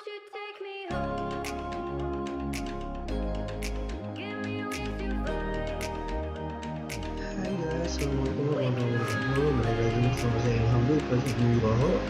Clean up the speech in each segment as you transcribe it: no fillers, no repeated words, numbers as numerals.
you take me home? Give me with your vibe. Hai guys, assalamualaikum warahmatullahi wabarakatuh. Balik lagi bersama saya Ilham di Project Nugroho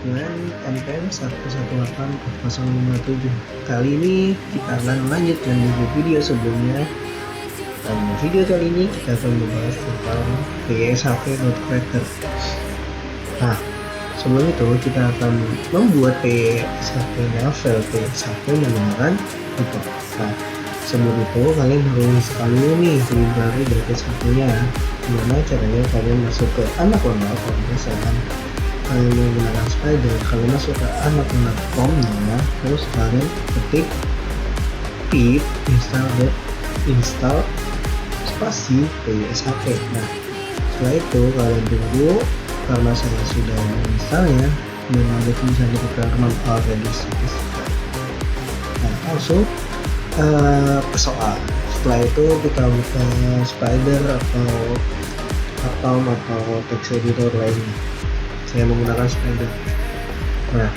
dengan MPM 1184057. Kali ini kita akan melanjutkan video sebelumnya. Dan video kali ini kita akan membahas tentang PSHP Creator. Nah, sebelum itu kita akan membuat PSHP novel PSHP menggunakan itu. Nah, sebelum itu kalian harus install dulu nih library dari PSHP-nya. Gimana caranya? Kalian masuk ke anak.com. Kalau misalkan kalian menggunakan Spider, kalian masuk ke anak.com-nya, terus kalian ketik pip install spasi PSHP. Nah, setelah itu kalian tunggu, karena saya sudah menginstalnya dan ada tulisan di requirement already satisfied. Nah, langsung ke soal. Setelah itu kita buka Spider atau text editor lainnya. Saya menggunakan Spider. Nah,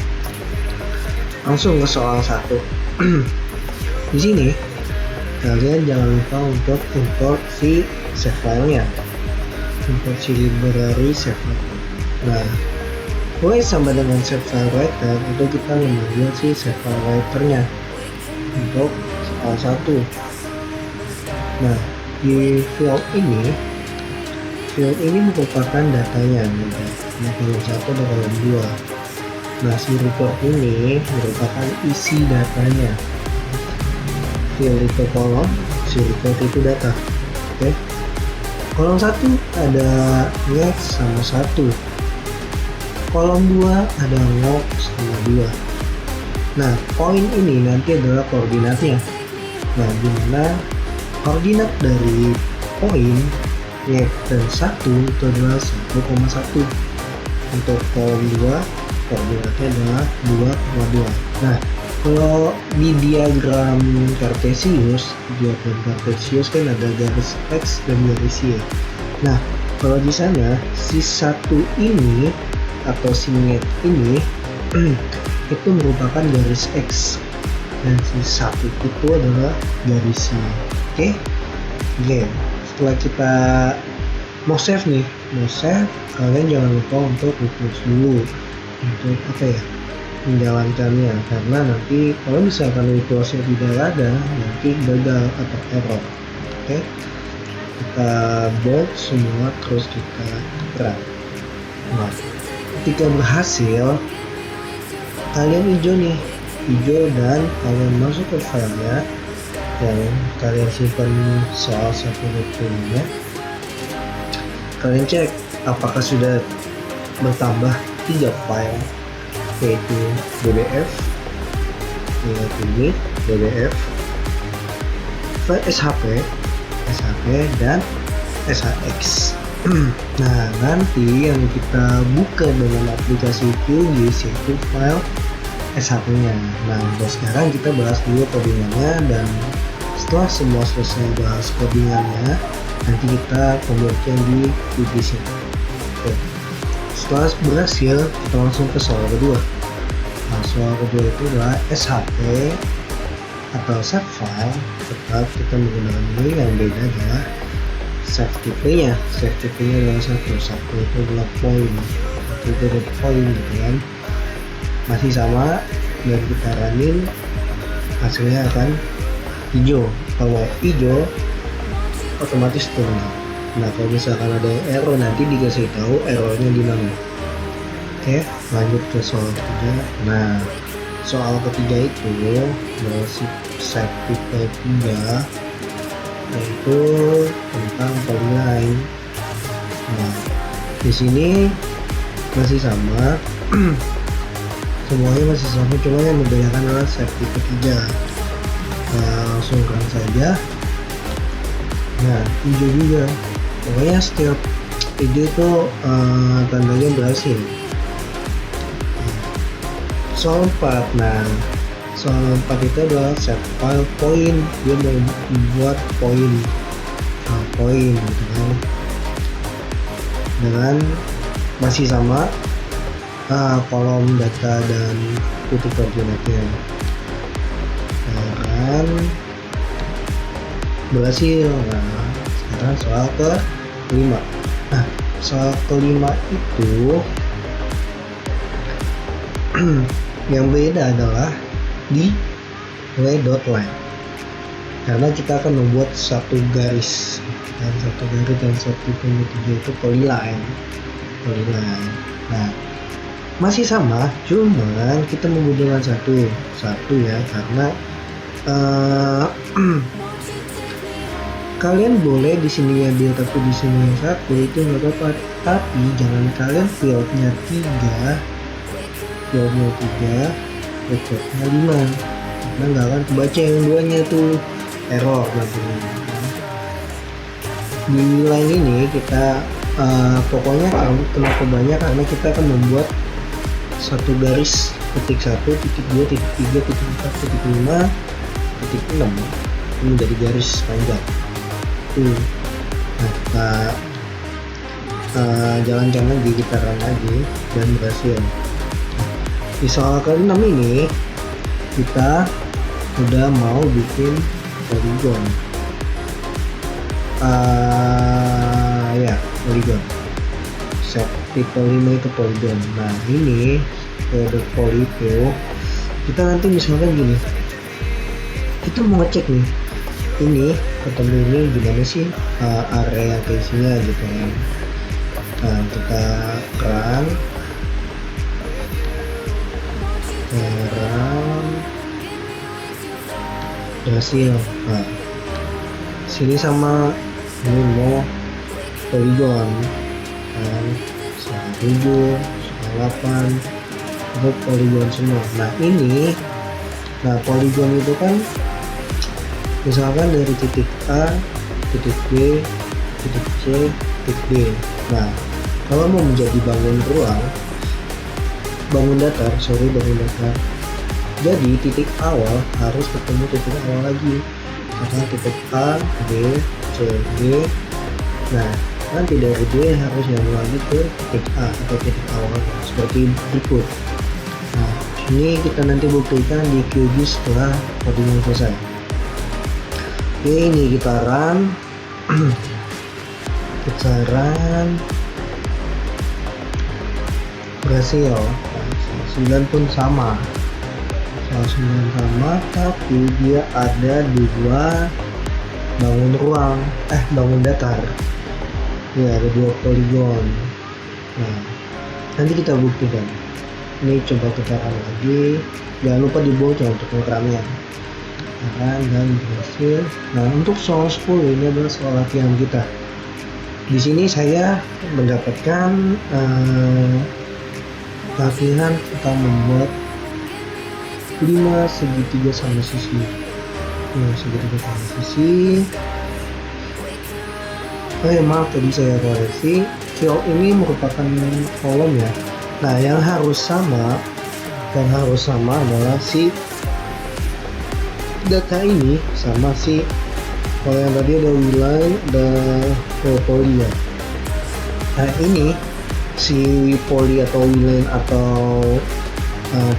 langsung ke soal 1. Di sini kalian jangan lupa untuk import si save filenya, import si library save file. Nah, mulai sama dengan save file writer itu kita memanggil si save file writernya untuk soal 1. Nah, di field ini merupakan datanya, nah, kolom 1 dan kolom 2. Nah, si report ini merupakan isi datanya. Field itu kolom, si report itu data. Oke. Kolom 1 ada next sama 1. Kolom 2 ada log sama 2. Nah, poin ini nanti adalah koordinatnya. Nah, dimana koordinat dari poin next dan 1 itu adalah 1,1. Untuk kolom 2 koordinatnya adalah 2,2. Nah, kalau di diagram Cartesius kan ada garis X dan garis Y. Nah, kalau di sana si 1 ini atau si net ini itu merupakan garis X dan si 1 itu adalah garis Y. Oke? Setelah kita mau save, kalian jangan lupa untuk refresh dulu untuk menjalankannya, karena nanti kalau misalkan refreshnya tidak ada, nanti gagal atau error. Oke? Kita bold semua, terus kita tekan. Nah, ketika berhasil, kalian hijau dan kalian masuk ke filenya yang kalian simpan soal 1.5. Kalian cek apakah sudah bertambah 3 file, yaitu BBF, file SHP dan SHX. Nah, nanti yang kita buka dengan aplikasi QGIS yaitu file SHP-nya. Nah, untuk sekarang kita bahas dulu codingannya, dan setelah semua selesai bahas codingannya, nanti kita pemblokiran di QGIS-nya. Oke. Setelah berhasil, kita langsung ke soal kedua. Nah, soal kedua itu adalah SHP atau save file. Tetap kita menggunakan ini, yang beda adalah save type-nya. Save type-nya adalah satu itu adalah point, itu adalah point gitu kan. Masih sama, dan kita running, hasilnya akan hijau. Kalau hijau otomatis tunggu. Nah, kalau misalkan ada error, nanti dikasih tahu errornya di mana. Oke, lanjut ke soal ketiga. Nah, soal ketiga itu masih save type 3, yaitu tentang polyline. Nah, di sini masih sama. Semuanya masih sama, cuma yang membedakan adalah save type 3. Nah, langsung run saja. Nah, hijau juga. Pokoknya setiap hijau itu tandanya berhasil. Soal 4. Nah, soal 4 itu adalah set file point. Dia mau membuat point gitu kan. Dengan masih sama kolom data dan titik koordinatnya. Dan berhasil. Nah, sekarang soal kelima. Nah, soal kelima itu yang beda adalah di dot line, karena kita akan membuat satu garis dan satu tiga itu polyline. Nah, masih sama, cuman kita menggunakan satu ya, karena kalian boleh di sini ambil tapi di sini yang satu itu nggak apa-apa, tapi jangan kalian fieldnya 3, recordnya 5, karena nggak akan kebaca yang duanya tuh, error nantinya. Di line ini kita pokoknya kenapa banyak, karena kita akan membuat satu garis titik 1, titik 2, titik 3, titik 4, titik 5, titik 6 ini menjadi garis panjang. Nah, jalan-jalan lagi, kita run lagi dan berhasil. Di soal ke-6 ini kita udah mau bikin polygon. Polygon. Set tipe 5 itu polygon. Nah, ini kode poly itu kita nanti misalkan gini, kita mau ngecek nih, ini ketemu ini gimana sih area keisinya gitu kan. Nah, kita run berhasil. Nah, sini sama ini mau polygon kan, 7, 8 itu polygon semua. Nah, polygon itu kan misalkan dari titik A, titik B, titik C, titik D. Nah, kalau mau menjadi bangun datar. Jadi titik awal harus ketemu titik awal lagi, karena titik A, B, C, D. Nah, nanti dari D harus nyambung lagi ke titik A atau titik awal seperti berikut. Nah, ini kita nanti buktikan di QGIS setelah codingnya selesai. Oke, ini kita run. Berhasil. 9 pun sama, tapi dia ada 2 bangun datar ya, ada 2 polygon. Nah, nanti kita buktikan. Ini coba kita run lagi, jangan lupa dibaca untuk programnya dan berhasil. Nah, untuk soal 10 ini adalah soal latihan kita. Di sini saya mendapatkan latihan kita membuat 5 segitiga sama sisi. Maaf tadi saya koreksi, field ini merupakan kolom ya. Nah, yang harus sama adalah si data ini sama si, kalau yang tadi ada wilayah, ada poly ya. Nah, ini si poly atau wilayah atau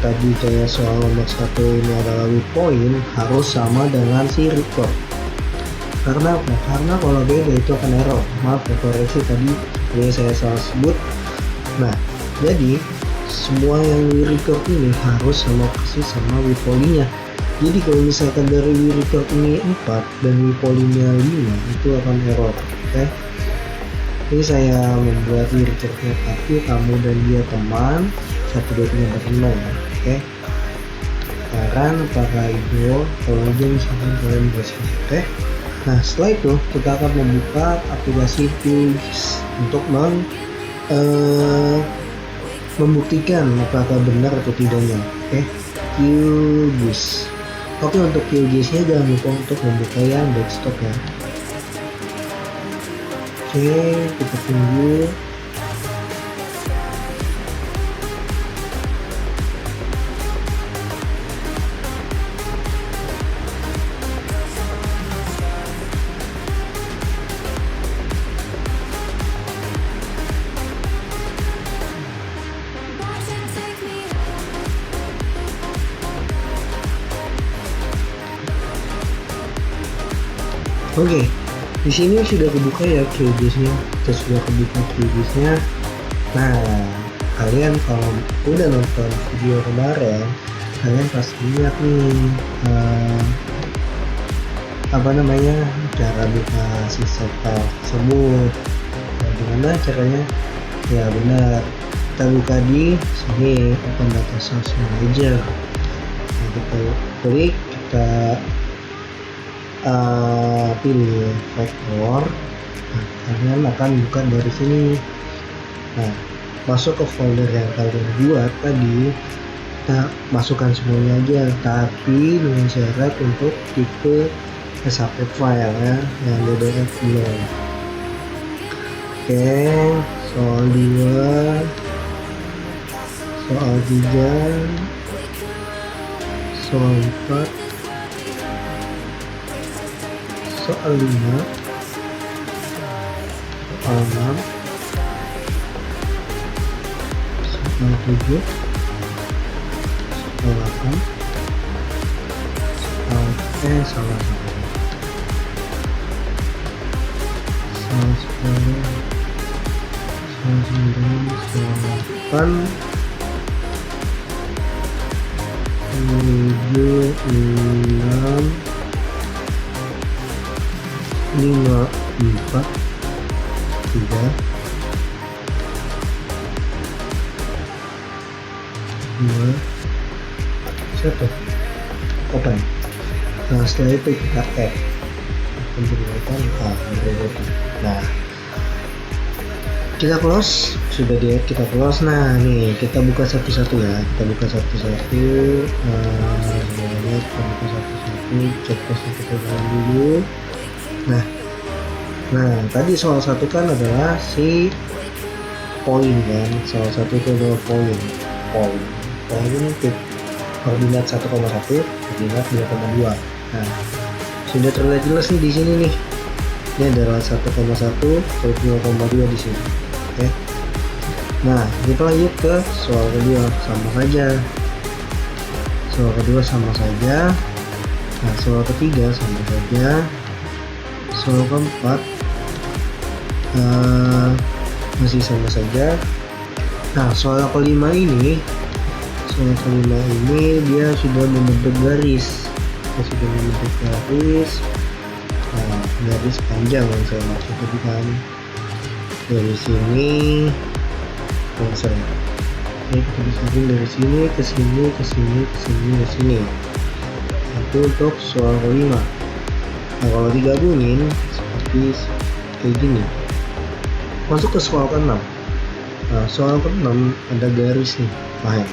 tadi saya soal nomor 1 ini adalah waypoint harus sama dengan si record. Karena apa? Karena kalau beda itu akan error. Maaf ya, koreksi tadi saya salah sebut. Nah, jadi semua yang we record ini harus sama persis sama waypointnya. Jadi kalau misalkan dari we record ini 4 dan waypointnya 5 itu akan error. Oke. Ini saya membuat we recordnya 1, kamu dan dia teman, 1, 2, 3, 4, 5 ya. Oke. Sekarang apakah itu kalau aja misalkan kalian berhasil. Oke. Nah, setelah itu kita akan membuka aplikasi QGIS untuk membuktikan apakah benar atau tidaknya. Oke. QGIS. Oke, untuk QGIS-nya jangan lupa untuk membuka yang desktop ya. Oke, kita tunggu. Oke, di sini sudah kebuka ya QGIS-nya. Kita sudah kebuka QGIS-nya. Nah, kalian kalau udah nonton video kemarin, kalian pasti lihat nih apa namanya cara buka si file tersebut. Nah, gimana caranya? Ya benar, kita buka di sini open data source manager. Nah, kita klik, kita pilih vektor. Nah, kalian akan buka dari sini. Nah, masuk ke folder yang kalian buat tadi, kita masukkan semuanya aja, tapi dengan syarat untuk tipe SAP file ya, yang DDF belum. Oke, soal 2, soal 3, soal 4, soal 5, soal 6, soal 7, soal 8, soal soal 10, soal 9, soal 8, 7, 6, 5, 4, 3, 2, 1, open. Nah, setelah itu kita add pembuatan. Nah, kita close, sudah di add, kita close. Nah, nih kita buka satu-satu ya, kita buka satu-satu. Kita buka satu-satu, checklistnya kita jalan dulu. Nah, tadi soal satu kan adalah si poin kan, soal satu itu adalah poin koordinat 1,1, koordinat 2,2. Nah, sudah terlihat jelas nih di sini nih. Ini adalah 1,1 ke 2,2 di sini. Oke. Nah, kita lanjut ke soal kedua, sama saja. Soal kedua sama saja. Nah, soal ketiga sama saja. Soal keempat masih sama saja. Nah, soal kelima ini dia sudah membentuk garis. Nah, garis panjang yang saya maksud tadi kan, dari sini kita bisa dari sini ke sini ke sini ke sini ke sini. Itu untuk soal kelima. Nah, kalau digabungin seperti kayak gini, masuk ke soal ke-6. Nah, soal ke-6 ada garis nih, line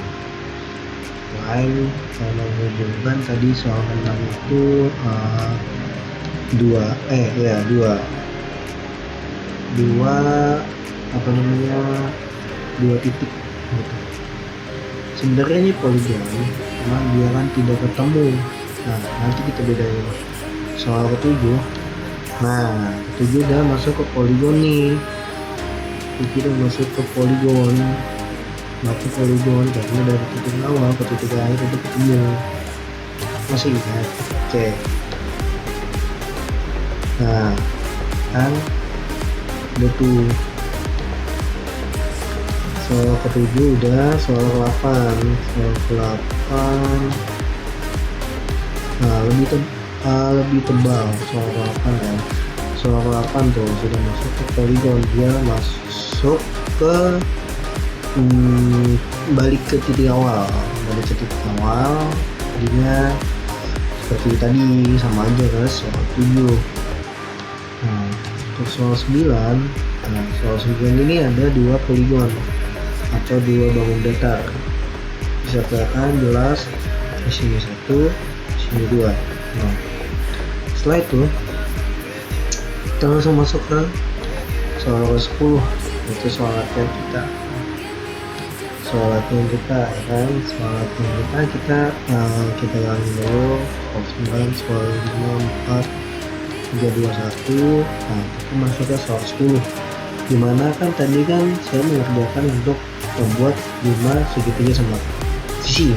kalau menghubungkan tadi soal ke-6 itu dua titik gitu. Sebenarnya ini poligon, cuma dia kan tidak ketemu. Nah, nanti kita bedain. Soal ke-7, nah ke-7 udah masuk ke poligon nih. Kita masuk ke poligon, karena dari titik awal ke titik akhir itu ketemu. Masih ingat? Oke. Nah, kan udah tuh. Soal ke-7 udah, soal ke-8. Nah, lebih tebal soal ke-8 kan. Soal ke-8 tuh sudah masuk ke poligon, dia masuk ke balik ke titik awal, jadinya seperti tadi, sama aja kan soal 7. Nah, untuk soal 9, soal 9 ini ada dua poligon atau dua bangun datar, bisa kelihatan jelas di sini 1, di sini 2. Nah, setelah itu kita langsung masuk ke soal ke-10, itu soal latihan kita kita ulangi dulu. Soal 9, soal 5, 4, 3, 2, 1. Nah, kita masuk ke soal 10, dimana kan tadi kan saya mengerjakan untuk membuat 5 segitiga sama sisi,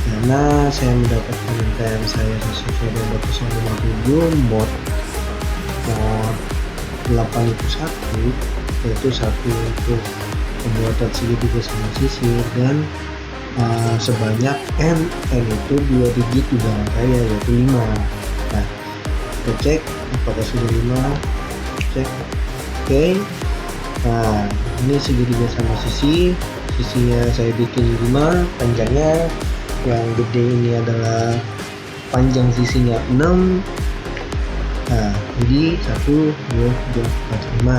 karena saya mendapatkan NPM saya sesuai dengan 257 mod 8 itu satu, yaitu satu untuk pembuatan segitiga sama sisir, dan sebanyak n itu 2 digit di belakangnya yaitu 5. Nah, kita cek apakah sudah 5. Cek. Oke. Nah, ini segitiga sama sisinya saya bikin 5, panjangnya yang gede ini adalah panjang sisinya 6. Nah, jadi 1, 2, 3, 4, 5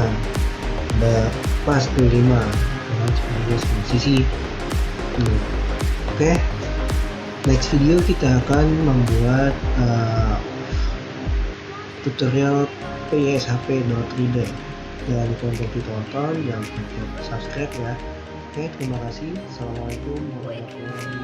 ada pas tuh 5 dengan segitiga sama sisi. Oke, next video kita akan membuat tutorial PSHP.reader, dan untuk ditonton jangan lupa subscribe ya. Oke, terima kasih. Assalamualaikum warahmatullahi wabarakatuh.